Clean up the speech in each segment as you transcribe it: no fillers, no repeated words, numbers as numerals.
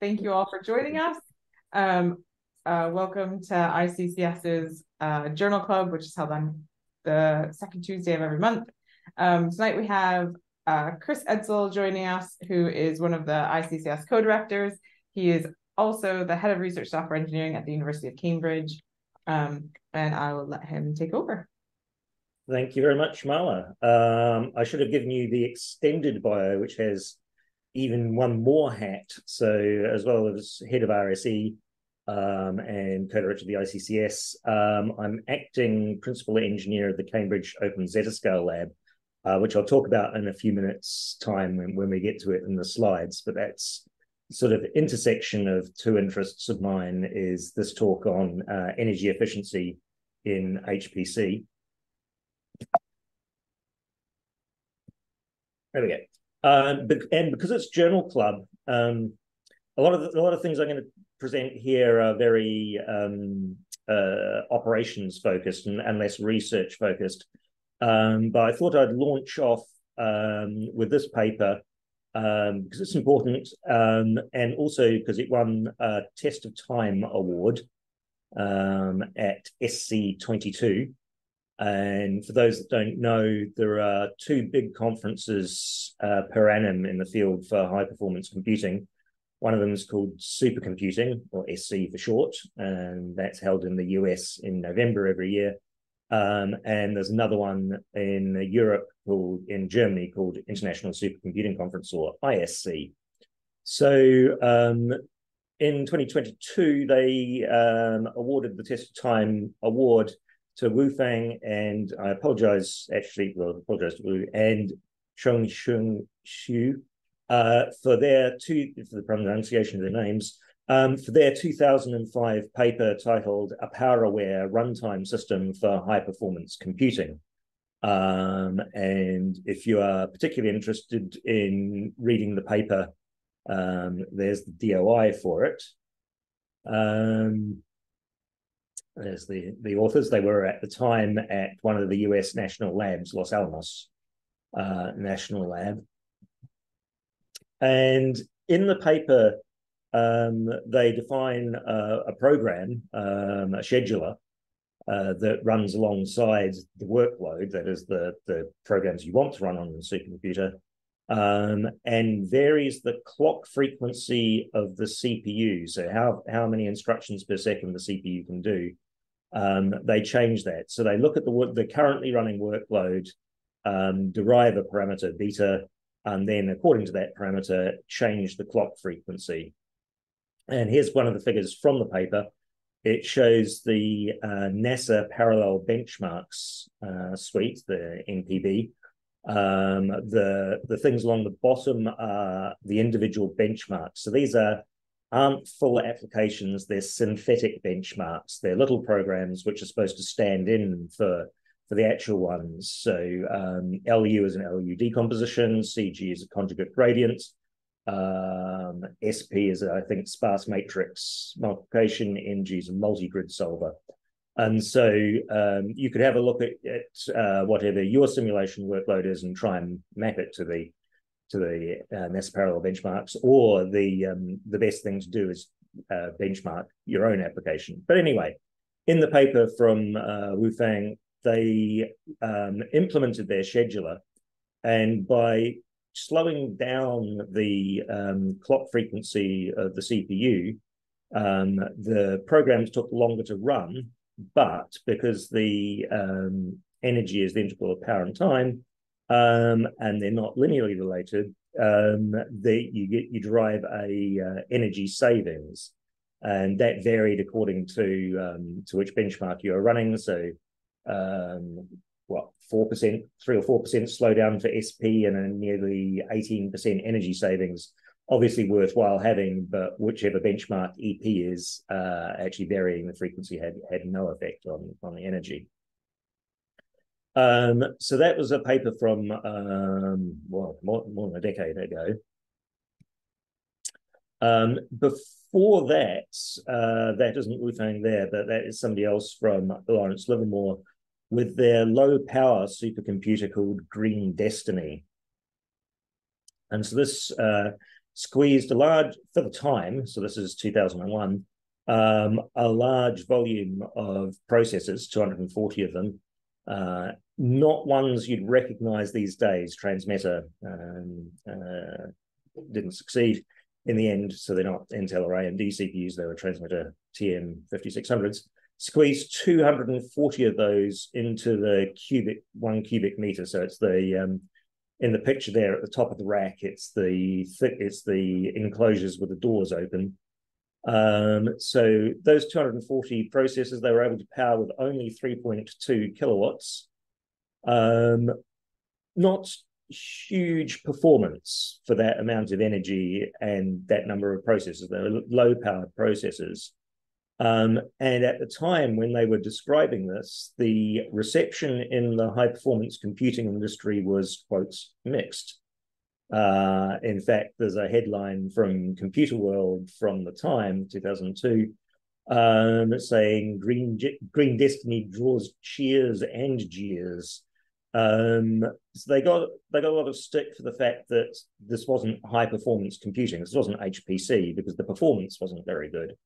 Thank you all for joining us. Welcome to ICCS's Journal Club, which is held on the second Tuesday of every month. Tonight we have Chris Edsall joining us, who is one of the ICCS co-directors. He is also the head of research software engineering at the University of Cambridge, and I will let him take over. Thank you very much, Marla. I should have given you the extended bio, which has even one more hat. So as well as head of RSE and co-director of the ICCS, I'm acting principal engineer of the Cambridge Open Zettascale Lab, which I'll talk about in a few minutes' time when we get to it in the slides. But that's sort of intersection of two interests of mine is this talk on energy efficiency in HPC. There we go. And because it's Journal Club, a lot of things I'm going to present here are very operations focused and less research focused. But I thought I'd launch off with this paper because it's important, and also because it won a Test of Time award at SC22. And for those that don't know, there are two big conferences per annum in the field for high-performance computing. One of them is called Supercomputing, or SC for short, and that's held in the US in November every year. And there's another one in Europe in Germany called International Supercomputing Conference, or ISC. So in 2022, they awarded the Test of Time award to Wu Fang, and I apologize, actually, well, I apologize to Wu and Chongsheng Xu for the pronunciation of their names, for their 2005 paper titled A Power-Aware Runtime System for High-Performance Computing. And if you are particularly interested in reading the paper, there's the DOI for it. There's the authors. They were at the time at one of the US national labs, Los Alamos National Lab. And in the paper, they define a program, a scheduler, that runs alongside the workload, that is the programs you want to run on a supercomputer, and varies the clock frequency of the CPU. So how many instructions per second the CPU can do. They change that. So they look at the currently running workload, derive a parameter beta, and then according to that parameter, change the clock frequency. And here's one of the figures from the paper. It shows the NASA Parallel Benchmarks suite, the NPB. The things along the bottom are the individual benchmarks. So these aren't full applications, they're synthetic benchmarks. They're little programs which are supposed to stand in for the actual ones. So LU is an LU decomposition, CG is a conjugate gradient, SP is, I think, sparse matrix multiplication, NG is a multi-grid solver. And so you could have a look at whatever your simulation workload is and try and map it to the NASA parallel benchmarks, or the best thing to do is benchmark your own application. But anyway, in the paper from Wu Fang, they implemented their scheduler, and by slowing down the clock frequency of the CPU, the programs took longer to run, but because the energy is the integral of power and time, and they're not linearly related, you derive a energy savings, and that varied according to which benchmark you are running. So, 4%, 3 or 4% slowdown for SP, and a nearly 18% energy savings. Obviously worthwhile having, but whichever benchmark EP is, actually varying the frequency had no effect on the energy. So that was a paper from more than a decade ago. Before that, that isn't Wu Fang there, but that is somebody else from Lawrence Livermore with their low power supercomputer called Green Destiny. And so this squeezed a large, for the time, so this is 2001, a large volume of processors, 240 of them, not ones you'd recognize these days. Transmeta didn't succeed in the end, so they're not Intel or AMD CPUs, they were Transmeta TM5600s. Squeezed 240 of those into the 1 cubic meter. So it's the in the picture there at the top of the rack, it's the enclosures with the doors open. So those 240 processors, they were able to power with only 3.2 kilowatts. Not huge performance for that amount of energy and that number of processors. They were low powered processors. And at the time when they were describing this, the reception in the high performance computing industry was, quotes, mixed. In fact, there's a headline from Computer World from the time, 2002, saying Green Destiny draws cheers and jeers. So they got a lot of stick for the fact that this wasn't high performance computing. This wasn't HPC because the performance wasn't very good.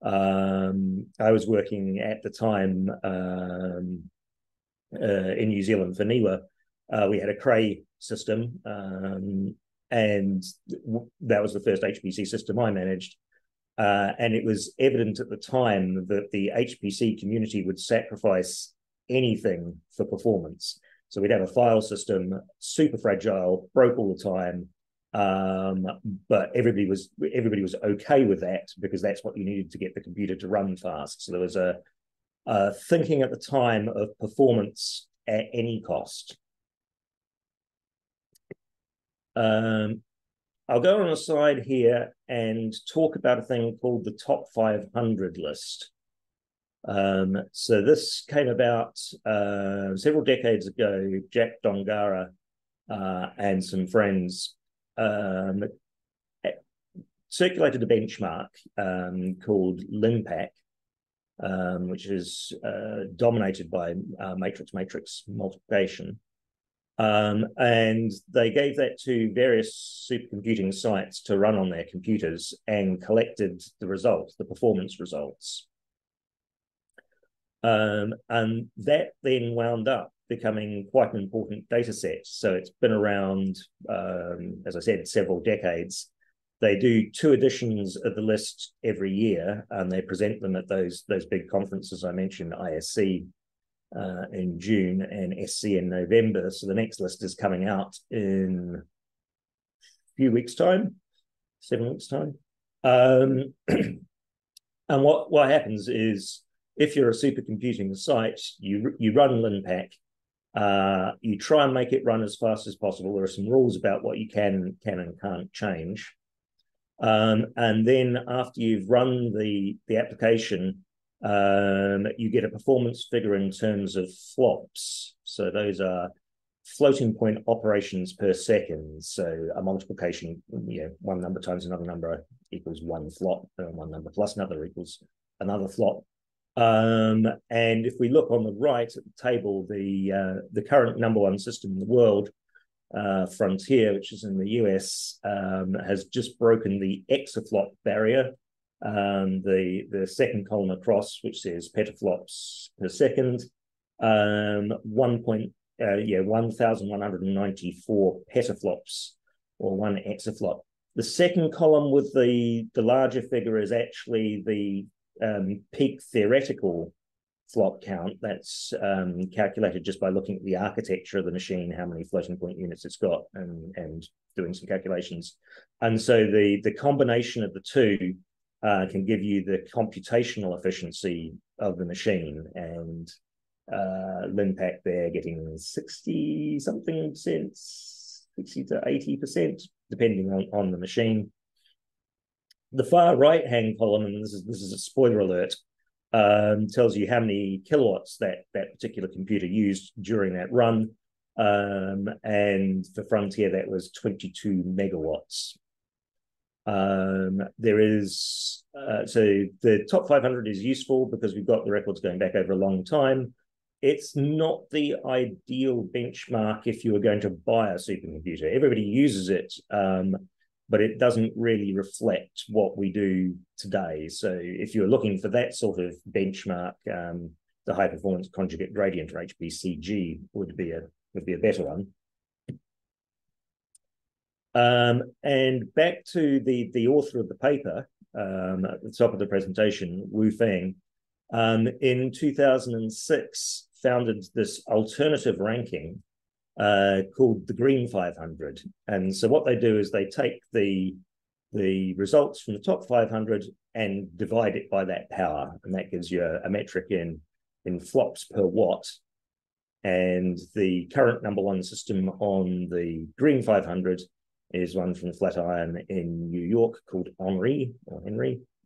I was working at the time in New Zealand for NIWA. We had a Cray system, and that was the first HPC system I managed. And it was evident at the time that the HPC community would sacrifice anything for performance. So we'd have a file system, super fragile, broke all the time, but everybody was okay with that because that's what you needed to get the computer to run fast. So there was a thinking at the time of performance at any cost. I'll go on a slide here and talk about a thing called the top 500 list. So this came about several decades ago. Jack Dongara and some friends circulated a benchmark called LinPack, which is dominated by matrix multiplication. And they gave that to various supercomputing sites to run on their computers and collected the results, the performance results. And that then wound up becoming quite an important data set. So it's been around, as I said, several decades. They do 2 editions of the list every year, and they present them at those big conferences I mentioned, ISC in June and SC in November. So the next list is coming out in a few weeks' time, 7 weeks' time. And what happens is, if you're a supercomputing site, you run LinPack, you try and make it run as fast as possible. There are some rules about what you can and can't change. And then after you've run the application, you get a performance figure in terms of flops. So those are floating point operations per second. So a multiplication, one number times another number equals one flop, and one number plus another equals another flop. And if we look on the right at the table, the current #1 system in the world, Frontier, which is in the US, has just broken the exaflop barrier. The second column across, which says petaflops per second, 1,194 petaflops, or 1 exaflop. The second column with the larger figure is actually the peak theoretical flop count. That's calculated just by looking at the architecture of the machine, how many floating point units it's got, and doing some calculations. And so the combination of the two can give you the computational efficiency of the machine. And LinPack, they're getting 60-something%, 60 to 80%, depending on the machine. The far right-hand column, and this is a spoiler alert, tells you how many kilowatts that particular computer used during that run. And for Frontier, that was 22 megawatts. There is, so the top 500 is useful because we've got the records going back over a long time. It's not the ideal benchmark if you were going to buy a supercomputer. Everybody uses it, but it doesn't really reflect what we do today. So if you're looking for that sort of benchmark, the high performance conjugate gradient, or HPCG, would be a better one. And back to the author of the paper at the top of the presentation, Wu Feng, in 2006 founded this alternative ranking called the Green500. And so what they do is they take the results from the top 500 and divide it by that power, and that gives you a metric in flops per watt. And the current #1 system on the Green500 is one from Flatiron in New York called Henry,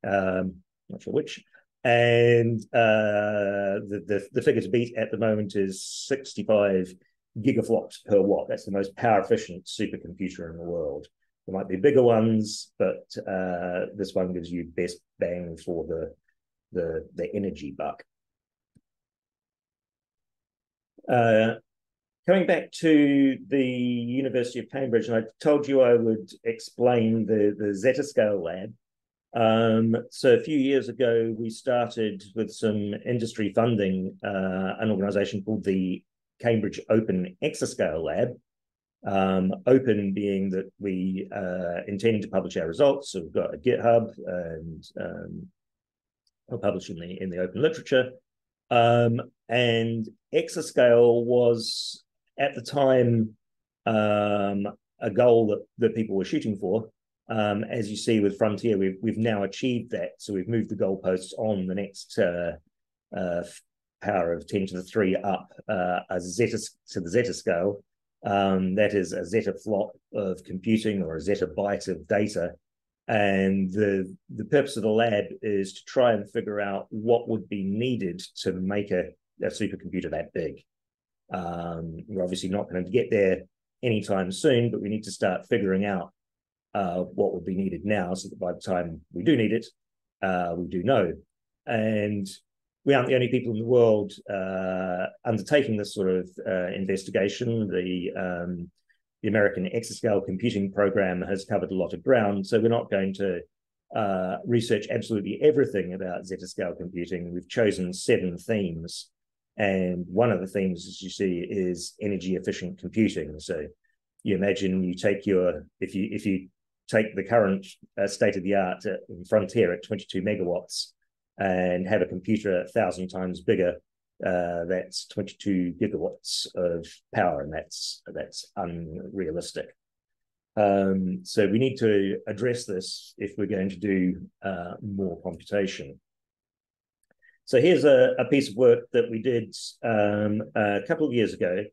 not sure which. And the figure to beat at the moment is 65 gigaflops per watt. That's the most power efficient supercomputer in the world. There might be bigger ones, but this one gives you best bang for the energy buck. Coming back to the University of Cambridge, and I told you I would explain the Zetascale lab. So a few years ago, we started with some industry funding, an organization called the Cambridge Open Exascale Lab. Open being that we intend to publish our results. So we've got a GitHub, and we'll publish in the open literature. And Exascale was, at the time, a goal that people were shooting for. As you see with Frontier, we've now achieved that. So we've moved the goalposts on the next power of 10 to the 3 up to the zetascale. That is a zettaflop of computing, or a zettabyte of data. And the purpose of the lab is to try and figure out what would be needed to make a supercomputer that big. We're obviously not going to get there anytime soon, but we need to start figuring out what would be needed now, so that by the time we do need it, we do know. And we aren't the only people in the world undertaking this sort of investigation. The American Exascale Computing Program has covered a lot of ground, so we're not going to research absolutely everything about zetascale computing. We've chosen 7 themes, and one of the themes, as you see, is energy efficient computing. So you imagine you take if you take the current state of the art in Frontier at 22 megawatts and have a computer 1,000 times bigger, that's 22 gigawatts of power, and that's unrealistic. So we need to address this if we're going to do more computation. So here's a piece of work that we did a couple of years ago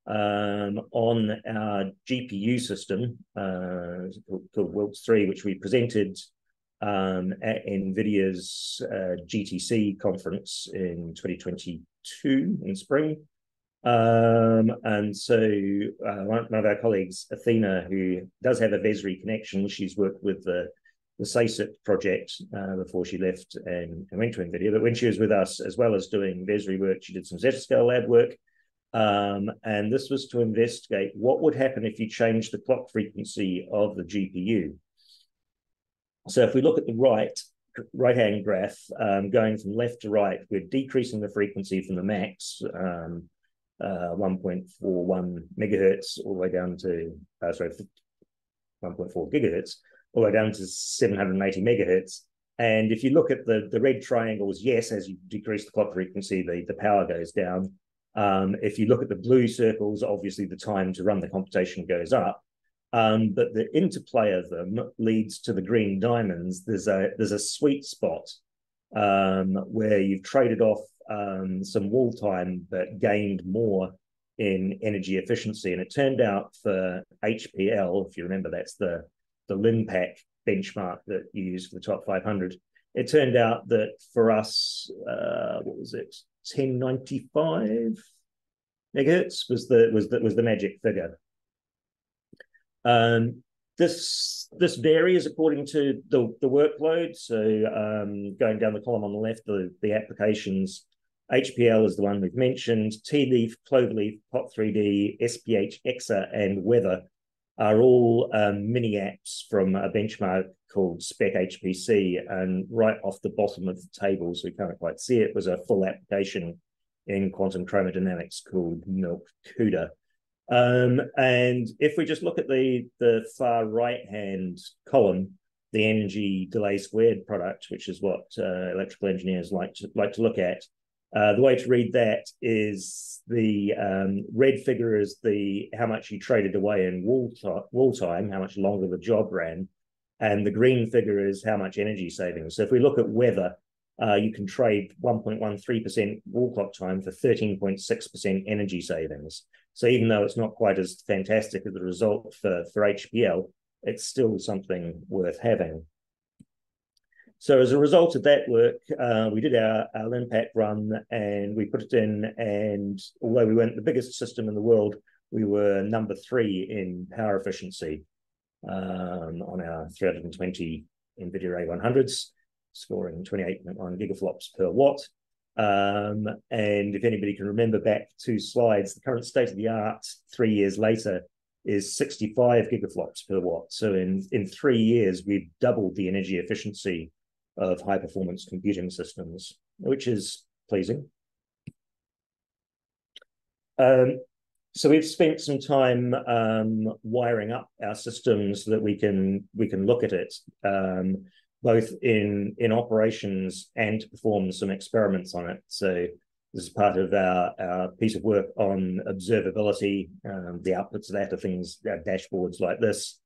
on our GPU system called Wilkes-3, which we presented at NVIDIA's GTC conference in 2022 in spring. And so one of our colleagues, Athena, who does have a Vesri connection, she's worked with the SACIT project before she left and went to NVIDIA. But when she was with us, as well as doing Vesri work, she did some Zetascale lab work. And this was to investigate what would happen if you change the clock frequency of the GPU. So if we look at the right-hand graph, going from left to right, we're decreasing the frequency from the max, 1.41 megahertz, all the way down to, 1.4 gigahertz, all the way down to 780 megahertz. And if you look at the red triangles, yes, as you decrease the clock frequency, the power goes down. If you look at the blue circles, obviously the time to run the computation goes up. But the interplay of them leads to the green diamonds. There's a sweet spot where you've traded off some wall time, but gained more in energy efficiency. And it turned out for HPL, if you remember, that's the LinPack benchmark that you use for the top 500. It turned out that for us, what was it? 1095 megahertz was the magic figure. This varies according to the workload. So going down the column on the left, the applications, HPL is the one we've mentioned, T-Leaf, Cloverleaf, POP3D, SPH, EXA, and Weather are all mini apps from a benchmark called Spec HPC, and right off the bottom of the table, so we can't quite see it, was a full application in quantum chromodynamics called Milk CUDA. And if we just look at the far right-hand column, the energy delay squared product, which is what electrical engineers like to look at, the way to read that is the red figure is how much you traded away in wall time, how much longer the job ran, and the green figure is how much energy savings. So if we look at weather, you can trade 1.13% wall clock time for 13.6% energy savings. So even though it's not quite as fantastic as the result for HPL, it's still something worth having. So as a result of that work, we did our impact run and we put it in, and although we weren't the biggest system in the world, we were number 3 in power efficiency on our 320 NVIDIA A100s, scoring 28.1 gigaflops per watt. And if anybody can remember back 2 slides, the current state of the art 3 years later is 65 gigaflops per watt. So in 3 years, we've doubled the energy efficiency of high-performance computing systems, which is pleasing. So we've spent some time wiring up our systems so that we can look at it, both in operations and to perform some experiments on it. So this is part of our piece of work on observability. The outputs of that are things, dashboards like this.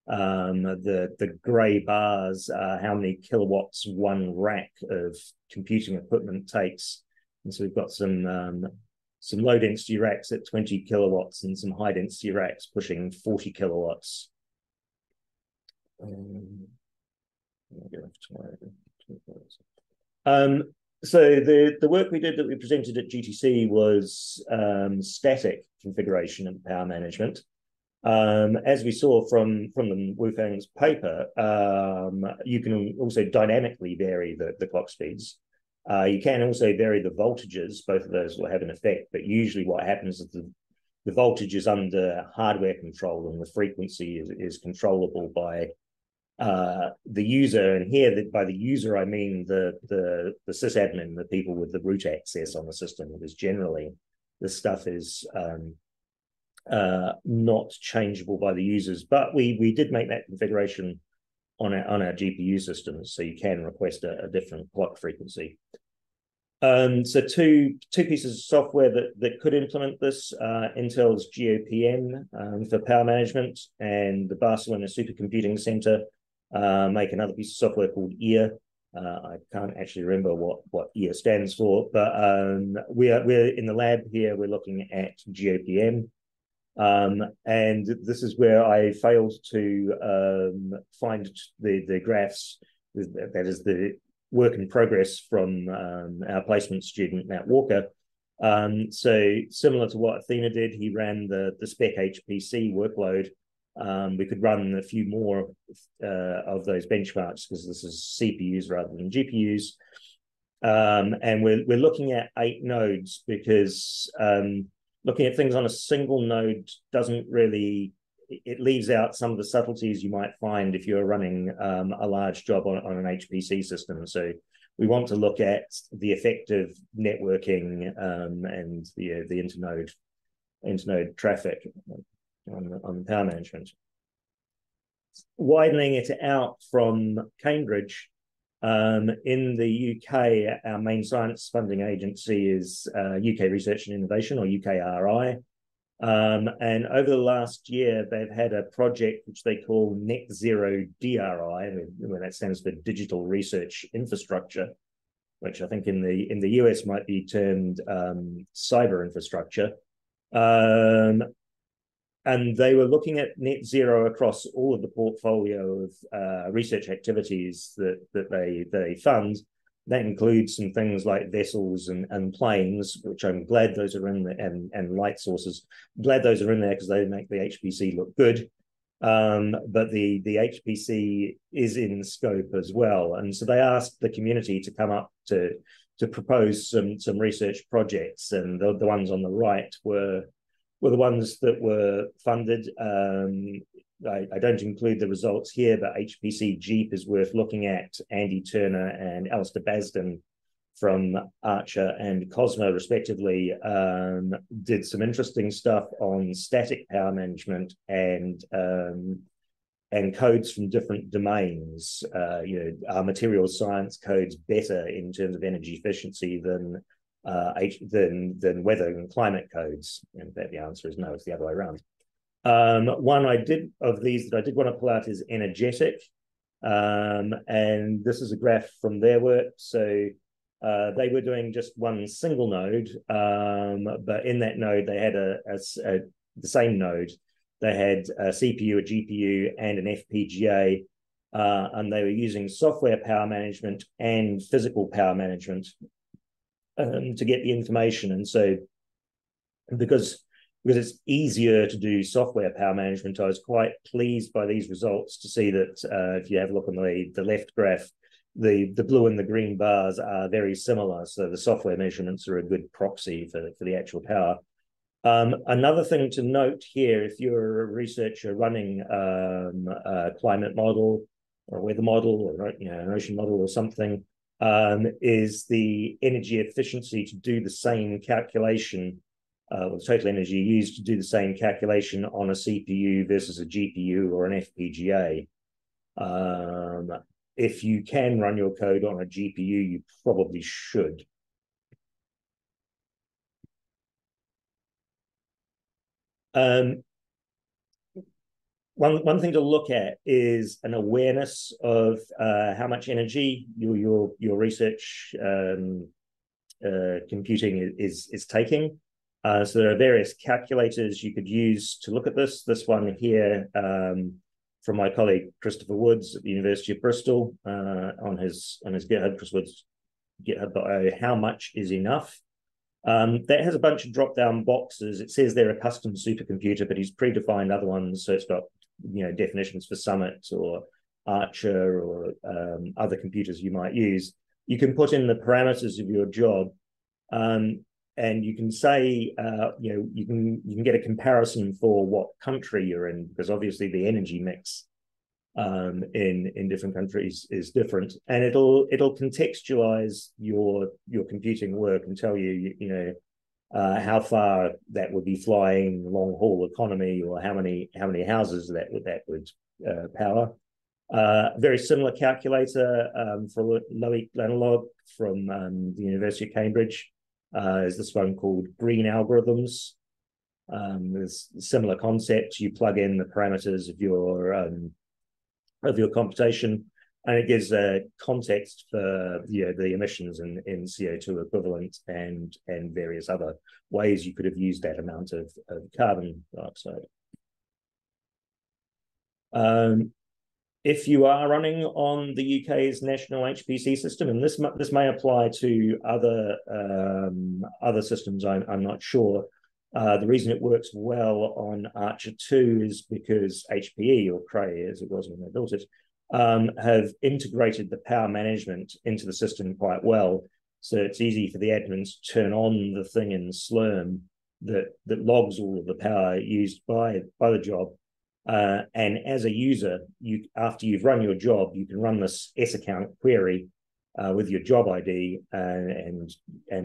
The grey bars are how many kilowatts one rack of computing equipment takes. And so we've got some low density racks at 20 kilowatts and some high density racks pushing 40 kilowatts. So the work we did that we presented at GTC was static configuration and power management. As we saw from the Wufang's paper, you can also dynamically vary the clock speeds. You can also vary the voltages. Both of those will have an effect, but usually what happens is the voltage is under hardware control and the frequency is controllable by the user. And here, by the user, I mean the sysadmin, the people with the root access on the system, because generally this stuff is not changeable by the users. But we did make that configuration on our GPU systems, so you can request a different clock frequency. So two pieces of software that could implement this: Intel's GOPN for power management, and the Barcelona Supercomputing Center make another piece of software called EAR. I can't actually remember what EAR stands for, but we're in the lab here. We're looking at GOPN. And this is where I failed to find the graphs. That is the work in progress from our placement student, Matt Walker. So similar to what Athena did, he ran the Spec HPC workload. We could run a few more of those benchmarks because this is CPUs rather than GPUs. And we're looking at 8 nodes because looking at things on a single node doesn't really, it leaves out some of the subtleties you might find if you're running a large job on an HPC system. So we want to look at the effective networking and the internode traffic on power management. Widening it out from Cambridge, in the UK, our main science funding agency is UK Research and Innovation, or UKRI. And over the last year, they've had a project which they call Net Zero DRI, where that stands for Digital Research Infrastructure, which I think in the US might be termed cyber infrastructure. And they were looking at net zero across all of the portfolio of research activities that they fund. That includes some things like vessels and planes, which I'm glad those are in there, and light sources. I'm glad those are in there because they make the HPC look good. But the HPC is in scope as well. And so they asked the community to come up to propose some research projects. And the ones on the right were were the ones that were funded. I don't include the results here, but HPC Jeep is worth looking at. Andy Turner and Alistair Basden from Archer and Cosmo, respectively, did some interesting stuff on static power management and codes from different domains. Are material science codes better in terms of energy efficiency than weather and climate codes? And the answer is no, it's the other way around. One of these that I did want to pull out is energetic. And this is a graph from their work. So they were doing just one single node, but in that node, they had the same node. They had a CPU, a GPU, and an FPGA, and they were using software power management and physical power management to get the information. And so because it's easier to do software power management, I was quite pleased by these results to see that if you have a look on the left graph, the blue and the green bars are very similar. So the software measurements are a good proxy for the actual power. Another thing to note here, if you're a researcher running a climate model or a weather model or an ocean model or something, is the energy efficiency to do the same calculation, or the total energy used to do the same calculation on a CPU versus a GPU or an FPGA. If you can run your code on a GPU, you probably should. One thing to look at is an awareness of how much energy your research computing is taking. So there are various calculators you could use to look at this. This one here from my colleague Christopher Woods at the University of Bristol on his GitHub, Chris Woods, GitHub.io, how much is enough? That has a bunch of drop-down boxes. It says they're a custom supercomputer, but he's predefined other ones. So it's got definitions for Summit or Archer or other computers you might use. You can put in the parameters of your job, and you can say you can get a comparison for what country you're in, because obviously the energy mix in different countries is different, and it'll contextualize your computing work and tell you how far that would be flying long haul economy, or how many houses that would power. Very similar calculator for Loic Lanalog from the University of Cambridge is this one called Green Algorithms. There's a similar concept. You plug in the parameters of your computation, and it gives a context for the emissions in CO2 equivalent and various other ways you could have used that amount of carbon dioxide. If you are running on the UK's national HPC system, and this may apply to other systems, I'm not sure. The reason it works well on Archer 2 is because HPE, or Cray as it was when they built it, have integrated the power management into the system quite well. So it's easy for the admins to turn on the thing in Slurm that logs all of the power used by the job. And as a user, after you've run your job, you can run this S-account query with your job ID and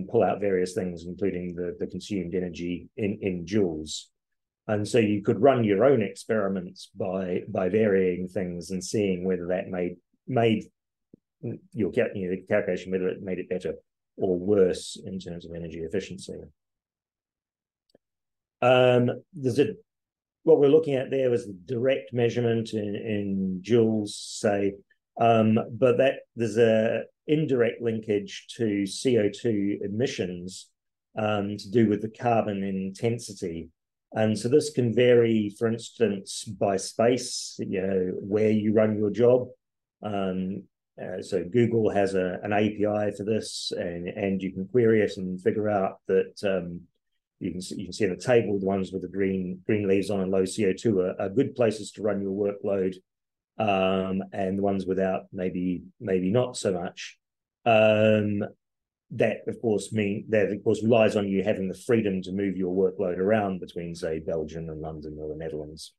pull out various things, including the consumed energy in joules. And so you could run your own experiments by varying things and seeing whether that made your calculation, whether it made it better or worse in terms of energy efficiency. What we're looking at there was the direct measurement in joules, say, but there's a indirect linkage to CO2 emissions to do with the carbon intensity. And so this can vary, for instance, by space, where you run your job. So Google has an API for this, and you can query it and figure out that you can see in the table the ones with the green leaves on and low CO2 are good places to run your workload, and the ones without maybe not so much. that of course relies on you having the freedom to move your workload around between, say, Belgium and London or the Netherlands.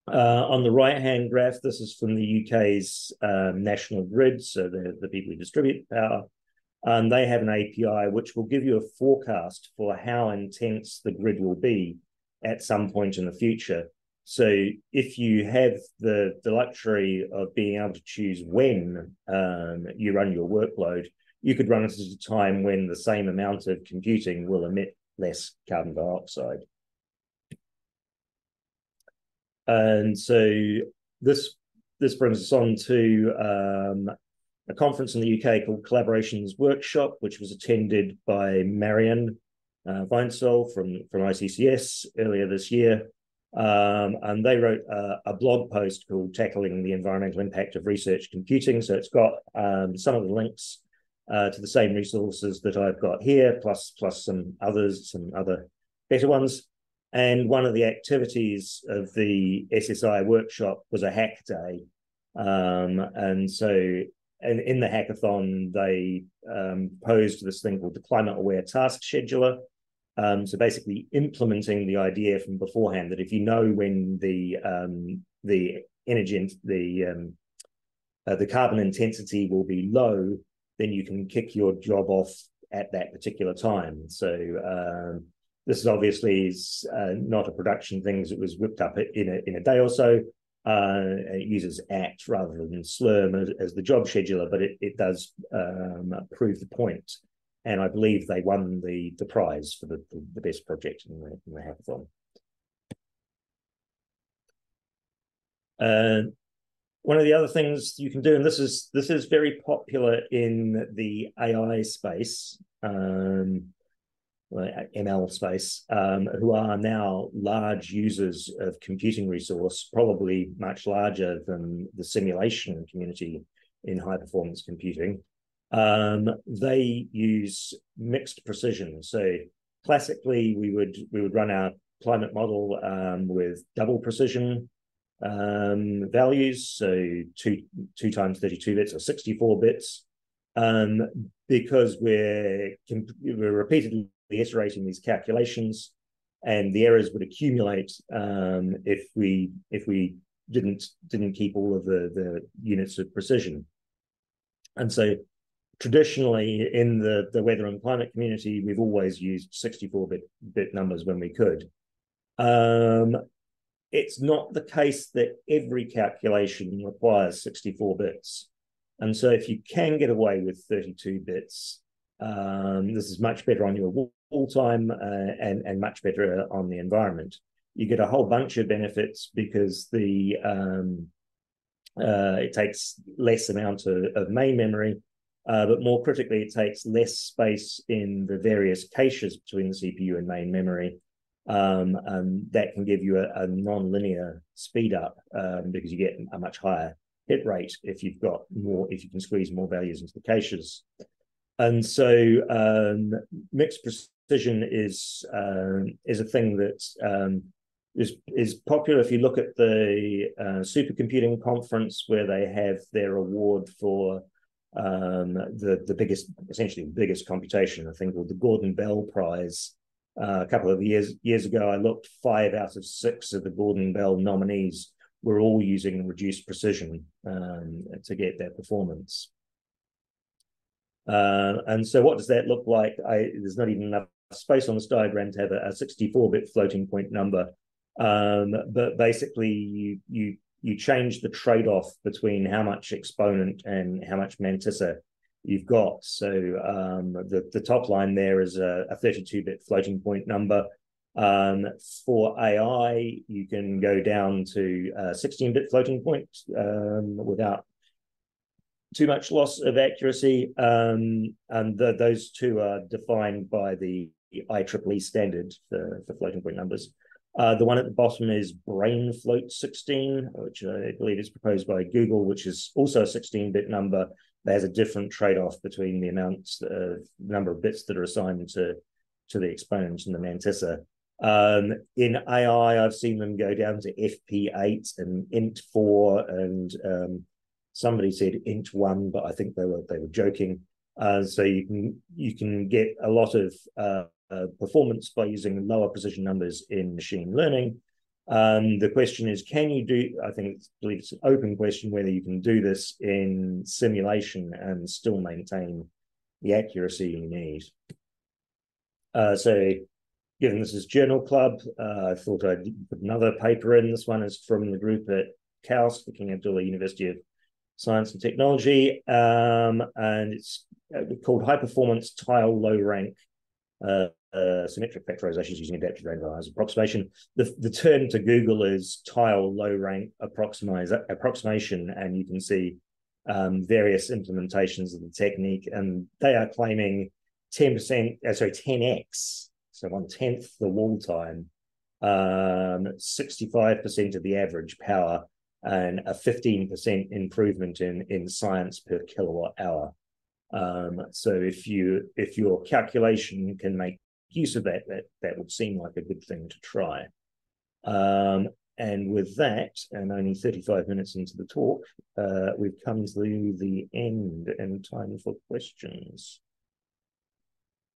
On the right-hand graph, this is from the UK's national grid, so the people who distribute power. They have an API which will give you a forecast for how intense the grid will be at some point in the future. So if you have the luxury of being able to choose when you run your workload, you could run it at a time when the same amount of computing will emit less carbon dioxide. And so this brings us on to a conference in the UK called Collaborations Workshop, which was attended by Marion Edsall from ICCS earlier this year. And they wrote a blog post called Tackling the Environmental Impact of Research Computing. So it's got some of the links to the same resources that I've got here, plus some other better ones. And one of the activities of the SSI workshop was a hack day. And so in the hackathon, they posed this thing called the Climate Aware Task Scheduler. So basically implementing the idea from beforehand that if you know when the carbon intensity will be low, then you can kick your job off at that particular time. So this is obviously not a production thing. It was whipped up in a day or so. It uses ACT rather than Slurm as the job scheduler, but it does prove the point. And I believe they won the prize for the best project in the hackathon. One of the other things you can do, and this is very popular in the AI space, ML space, who are now large users of computing resource, probably much larger than the simulation community in high performance computing. They use mixed precision. So classically, we would run our climate model with double precision values, so 2 times 32 bits or 64 bits, because we're repeatedly iterating these calculations, and the errors would accumulate if we didn't keep all of the units of precision. And so traditionally in the weather and climate community, we've always used 64-bit numbers when we could. It's not the case that every calculation requires 64 bits. And so if you can get away with 32 bits, this is much better on your wall time and much better on the environment. You get a whole bunch of benefits because it takes less amount of main memory, but more critically, it takes less space in the various caches between the CPU and main memory. And that can give you a non-linear speed up because you get a much higher hit rate if you can squeeze more values into the caches. And so mixed precision is a thing that is popular. If you look at the supercomputing conference, where they have their award for essentially the biggest computation, a thing called the Gordon Bell Prize. A couple of years ago, I looked, 5 out of 6 of the Gordon Bell nominees were all using reduced precision to get their performance. And so what does that look like? There's not even enough space on this diagram to have a 64-bit floating point number. But basically, you change the trade-off between how much exponent and how much mantissa you've got. So the top line there is a 32-bit floating point number. For AI, you can go down to 16-bit floating point without too much loss of accuracy. And those two are defined by the IEEE standard for floating point numbers. The one at the bottom is Brain Float 16, which I believe is proposed by Google, which is also a 16-bit number. That has a different trade-off between the number of bits that are assigned to the exponent and the mantissa. In AI, I've seen them go down to FP8 and int4, and somebody said int1, but I think they were joking. So you can get a lot of performance by using lower precision numbers in machine learning. The question is, can you do, I believe it's an open question, whether you can do this in simulation and still maintain the accuracy you need. So given this is Journal Club, I thought I'd put another paper in. This one is from the group at KAUST, the King Abdullah University of Science and Technology, and it's called High Performance Tile Low Rank Symmetric Factorizations using Adaptive Randomized Approximation. The term to Google is tile low rank approximation, and you can see various implementations of the technique, and they are claiming 10%, so 1/10 the wall time, 65% of the average power, and a 15% improvement in science per kilowatt hour. So if your calculation can make use of that would seem like a good thing to try. And with that, and only 35 minutes into the talk, we've come to the end and time for questions.